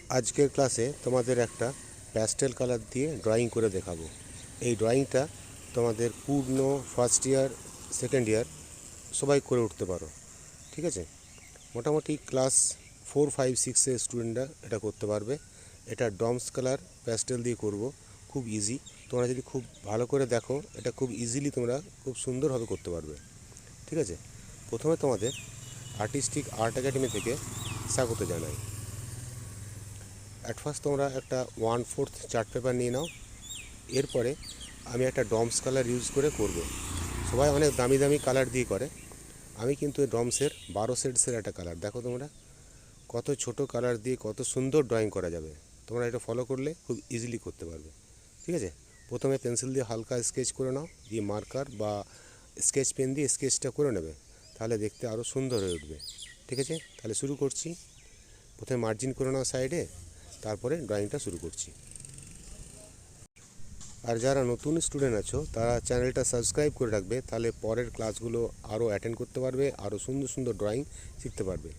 আজকের ক্লাসে তোমাদের একটা প্যাস্টেল কালার দিয়ে ড্রয়িং করে দেখাবো। এই ড্রয়িংটা তোমাদের পূর্ণ ফার্স্ট ইয়ার সেকেন্ড ইয়ার সবাই করে উঠতে পারো, ঠিক আছে। মোটামুটি ক্লাস 4, 5, 6-এর স্টুডেন্টরা এটা করতে পারবে। এটা ডমস কালার প্যাস্টেল দিয়ে করব, খুব ইজি। তোমরা যদি খুব ভালো করে দেখো এটা খুব ইজিলি তোমরা খুব সুন্দরভাবে করতে পারবে, ঠিক আছে। প্রথমে তোমাদের আর্টিস্টিক আর্ট একাডেমি থেকে স্বাগত জানাই। অ্যাট ফার্স্ট তোমরা একটা 1/4 চার্ট পেপার নিয়ে নাও। এরপরে আমি একটা ডমস কালার ইউজ করে করব। সবাই অনেক দামি দামি কালার দিয়ে করে, আমি কিন্তু ডমসের 12 শেডসের একটা কালার। দেখো তোমরা কত ছোট কালার দিয়ে কত সুন্দর ড্রয়িং করা যাবে। তোমরা এটা ফলো করলে খুব ইজিলি করতে পারবে, ঠিক আছে। প্রথমে পেন্সিল দিয়ে হালকা স্কেচ করে নাও, দিয়ে মার্কার বা স্কেচ পেন দিয়ে স্কেচটা করে নেবে, তাহলে দেখতে আরও সুন্দর হয়ে উঠবে, ঠিক আছে। তাহলে শুরু করছি। প্রথমে মার্জিন করে নাও সাইডে, তারপরে ড্রয়িংটা শুরু করছি। আর যারা নতুন স্টুডেন্ট আছো তারা চ্যানেলটা সাবস্ক্রাইব করে রাখবে, তাহলে পরের ক্লাসগুলো আরও অ্যাটেন্ড করতে পারবে, আরও সুন্দর সুন্দর ড্রয়িং শিখতে পারবে।